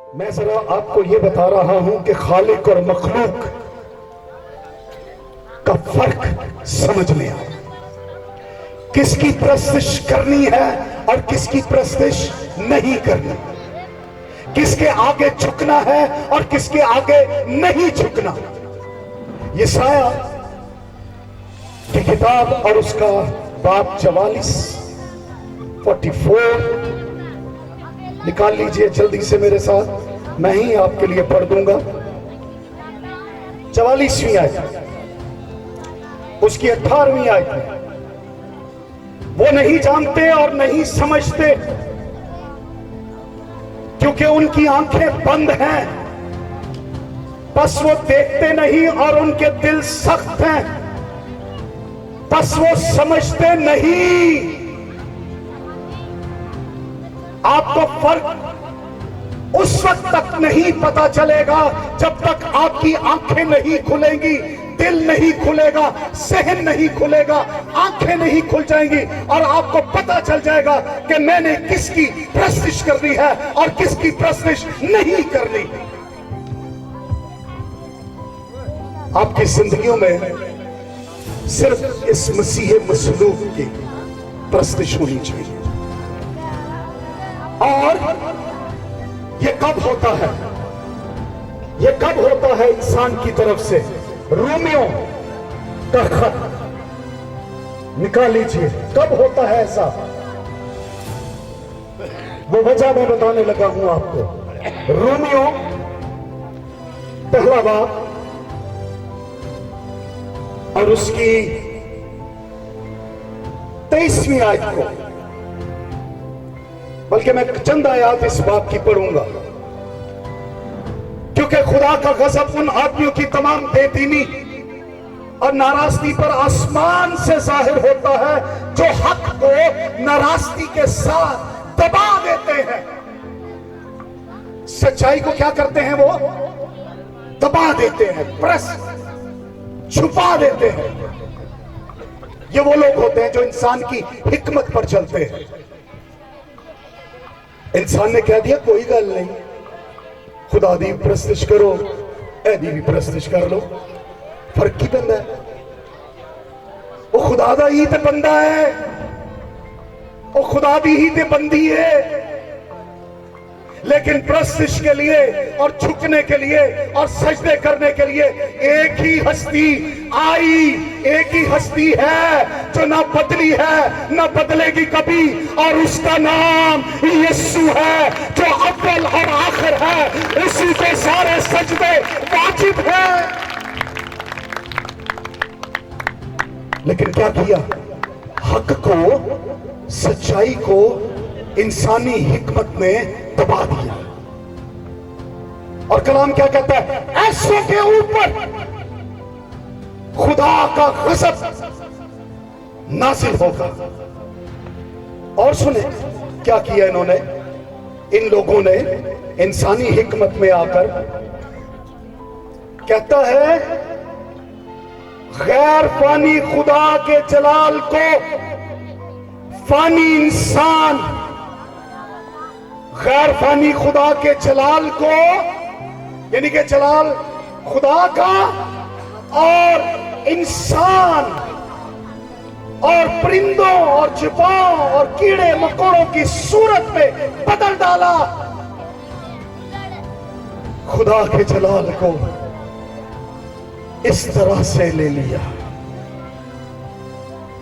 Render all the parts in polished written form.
मैं जरा आपको यह बता रहा हूं कि खालिक और मखलूक का फर्क समझ में आए। किसकी प्रस्तिश करनी है और किसकी प्रस्तिश नहीं करनी, किसके आगे झुकना है और किसके आगे नहीं झुकना। यशाया की किताब और उसका बाब 44 निकाल लीजिए जल्दी से मेरे साथ, मैं ही आपके लिए पढ़ दूंगा। 44वीं आयत, उसकी 18वीं आयत। वो नहीं जानते और नहीं समझते क्योंकि उनकी आंखें बंद हैं, बस वो देखते नहीं और उनके दिल सख्त हैं, बस वो समझते नहीं। आपको फर्क उस वक्त तक नहीं पता चलेगा जब तक आपकी आंखें नहीं खुलेंगी, दिल नहीं खुलेगा, सहन नहीं खुलेगा, आंखें नहीं खुल जाएंगी और आपको पता चल जाएगा कि मैंने किसकी प्रस्तिश करनी है और किसकी प्रस्तिश नहीं करनी। आपकी जिंदगियों में सिर्फ इस मसीह मसलूब की प्रस्तिश होनी चाहिए। और ये कब होता है? ये कब होता है इंसान की तरफ से? रोमियो का खत निकाल लीजिए, कब होता है ऐसा? वो वजह मैं बताने लगा हूं आपको। रोमियो पहला बाब और उसकी 23वीं आयत को, बल्कि मैं चंद आयत इस बात की पढ़ूंगा, क्योंकि खुदा का गजब उन आदमियों की तमाम बेदीनी और नाराजगी पर आसमान से जाहिर होता है जो हक को नाराजगी के साथ दबा देते हैं। सच्चाई को क्या करते हैं? वो दबा देते हैं, प्रेस छुपा देते हैं। ये वो लोग होते हैं जो इंसान की हिकमत पर चलते हैं। इंसान ने कह दिया कोई गल नहीं, खुदा दी प्रस्तिश करो, एदी भी प्रस्तिश कर लो, फर्क की पैंदा है? वो खुदा दा ही ते बंदा है, वो खुदा दी ही ते बंदी है। लेकिन प्रस्तिश के लिए और झुकने के लिए और सजदे करने के लिए एक ही हस्ती आई, एक ही हस्ती है जो ना बदली है ना बदलेगी कभी, और उसका नाम यीशु है जो अव्वल और आखिर है। उसी पे सारे सजदे वाजिब हैं। लेकिन क्या किया? हक को, सच्चाई को इंसानी हिकमत ने दबा दिया। और कलाम क्या कहता है? ऐसों के ऊपर खुदा का गजब नाजिल होगा। और सुने क्या किया इन्होंने, इन लोगों ने इंसानी हिकमत में आकर, कहता है गैर फानी खुदा के जलाल को फानी इंसान, गैर फानी खुदा के जलाल को, यानी कि जलाल खुदा का और इंसान और परिंदों और चिपाओं और कीड़े मकोड़ों की सूरत में बदल डाला। खुदा के जलाल को इस तरह से ले लिया,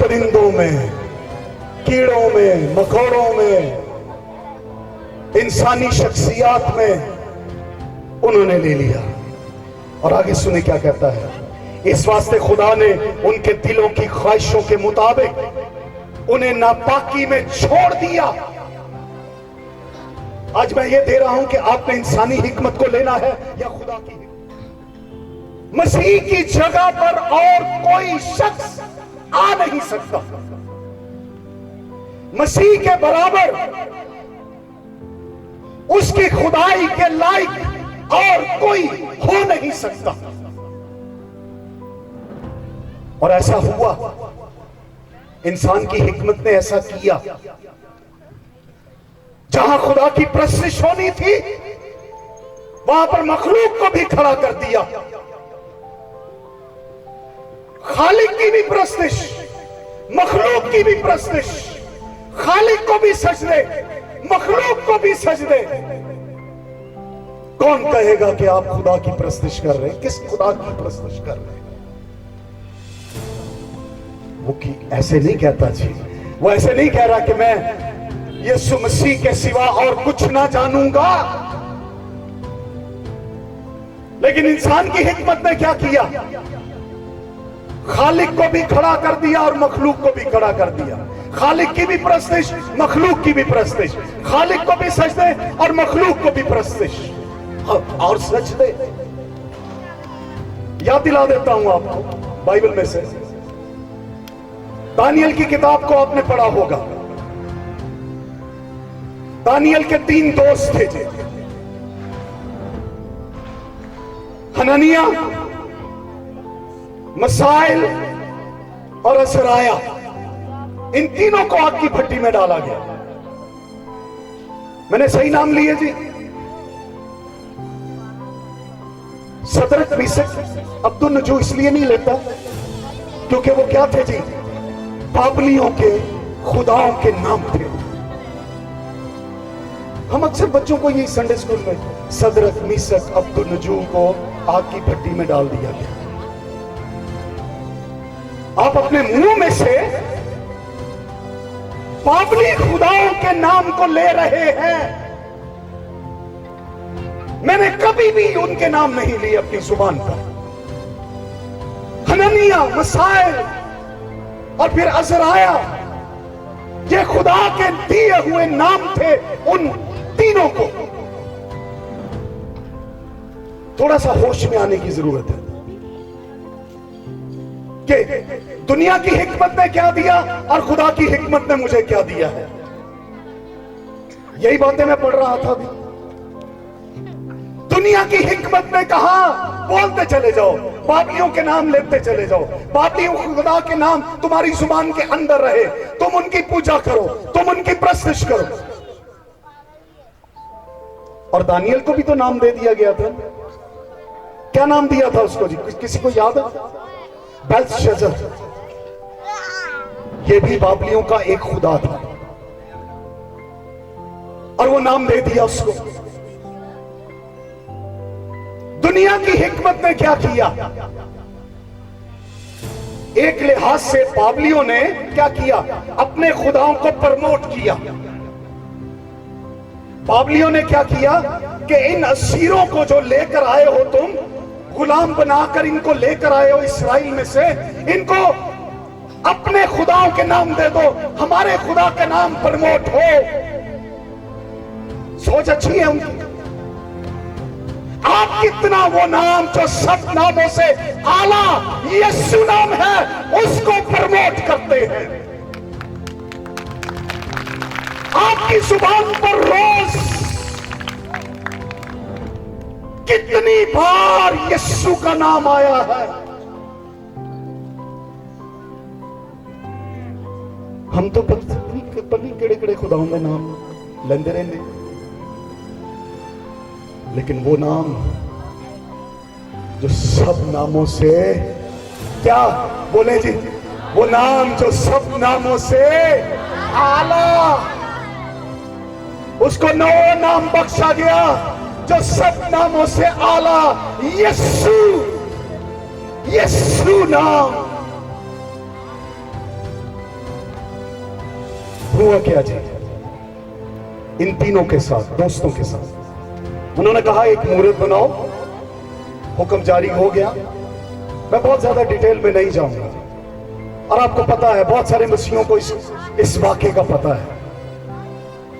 परिंदों में, कीड़ों में, मकोड़ों में, इंसानी शख्सियात में उन्होंने ले लिया। और आगे सुने क्या कहता है? इस वास्ते खुदा ने उनके दिलों की ख्वाहिशों के मुताबिक उन्हें नापाकी में छोड़ दिया। आज मैं ये दे रहा हूं कि आपने इंसानी हिकमत को लेना है या खुदा की? मसीह की जगह पर और कोई शख्स आ नहीं सकता। मसीह के बराबर उसकी खुदाई के लायक और कोई हो नहीं सकता। और ऐसा हुआ, इंसान की हिकमत ने ऐसा किया। जहां खुदा की प्रस्तिश होनी थी वहां पर मखलूक को भी खड़ा कर दिया। खालिक की भी प्रस्तिश, मखलूक की भी प्रस्तिश, खालिक को भी सजदे, मखलूक को भी सजदे। कौन कहेगा कि आप खुदा की प्रस्तिश कर रहे हैं? किस खुदा की प्रस्तिश कर रहे हैं? वो की ऐसे नहीं कहता जी, वो ऐसे नहीं कह रहा कि मैं यीशु मसीह के सिवा और कुछ ना जानूंगा। लेकिन इंसान की हिकमत ने क्या किया? खालिक को भी खड़ा कर दिया और मखलूक को भी खड़ा कर दिया। खालिक की भी प्रस्तिश, मखलूक की भी प्रस्तिश, खालिक को भी सजदे और मखलूक को भी प्रस्तिश और सजदे। याद दिला देता हूं आपको बाइबल में से, दानियल की किताब को आपने पढ़ा होगा। दानियल के 3 दोस्त थे जी, हननिया, मिसाइल और असराया। इन तीनों को आग की भट्टी में डाला गया। मैंने सही नाम लिए जी? सदरक मिशक अब्दुन्नजू इसलिए नहीं लेता क्योंकि वो क्या थे जी? बाबलियों के खुदाओं के नाम थे। हम अक्सर बच्चों को ये संडे स्कूल में सदरक मिशक अब्दुन्नजू को आग की भट्टी में डाल दिया गया। आप अपने मुंह में से बाबली खुदाओं के नाम को ले रहे हैं। मैंने कभी भी उनके नाम नहीं लिए अपनी जुबान पर। हननिया, मिसाइल और फिर अज़राया, ये खुदा के दिए हुए नाम थे। उन तीनों को थोड़ा सा होश में आने की जरूरत है कि दुनिया की हिकमत ने क्या दिया और खुदा की हिकमत ने मुझे क्या दिया है। यही बातें मैं पढ़ रहा था अभी। दुनिया की हिकमत ने कहा बोलते चले जाओ, बाबलियों के नाम लेते चले जाओ, बाबलियों खुदा के नाम तुम्हारी जुबान के अंदर रहे, तुम उनकी पूजा करो, तुम उनकी प्रस्तिश करो। और दानियल को भी तो नाम दे दिया गया था। क्या नाम दिया था उसको जी? किसी को याद है? बेल्शस्सर। ये भी बाबलियों का एक खुदा था और वो नाम दे दिया उसको। दुनिया की हिकमत ने क्या किया? एक लिहाज से बाबलियों ने क्या किया? अपने खुदाओं को प्रमोट किया। बाबलियों ने क्या किया कि इन असीरों को जो लेकर आए हो तुम, गुलाम बनाकर इनको लेकर आए हो इस्राएल में से, इनको अपने खुदाओं के नाम दे दो, हमारे खुदा के नाम प्रमोट हो। सोच अच्छी है उनकी। आप कितना वो नाम जो सब नामों से आला यीशु नाम है उसको प्रमोट करते हैं। आपकी जुबान पर रोज कितनी बार यीशु का नाम आया है? हम तो पत्नी केड़े केड़े खुदाओं का नाम लेंदे रहंदे, लेकिन वो नाम जो सब नामों से, क्या बोले जी? वो नाम जो सब नामों से आला, उसको नया नाम बख्शा गया जो सब नामों से आला, यीशु। यीशु नाम। हुआ क्या जी इन तीनों के साथ, दोस्तों के साथ? उन्होंने कहा एक मूर्त बनाओ, हुक्म जारी हो गया। मैं बहुत ज्यादा डिटेल में नहीं जाऊंगा और आपको पता है बहुत सारे मसीहों को इस वाक्य का पता है।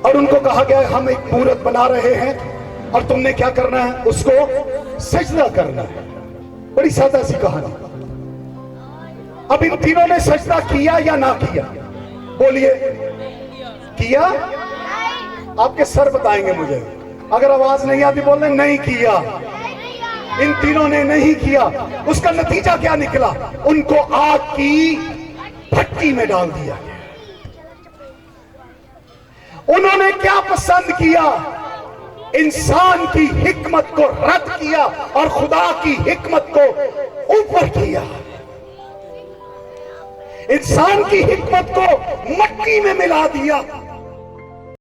और उनको कहा गया हम एक मूर्त बना रहे हैं और तुमने क्या करना है? उसको सजदा करना है। बड़ी सादा सी कहानी। अब इन तीनों ने सजदा किया या ना किया? बोलिए, किया? आपके सर बताएंगे मुझे। अगर आवाज नहीं आती बोलने नहीं किया। इन तीनों ने नहीं किया। उसका नतीजा क्या निकला? उनको आग की भट्टी में डाल दिया गया। उन्होंने क्या पसंद किया? इंसान की हिकमत को रद्द किया और खुदा की हिकमत को ऊपर किया। इंसान की हिकमत को मट्टी में मिला दिया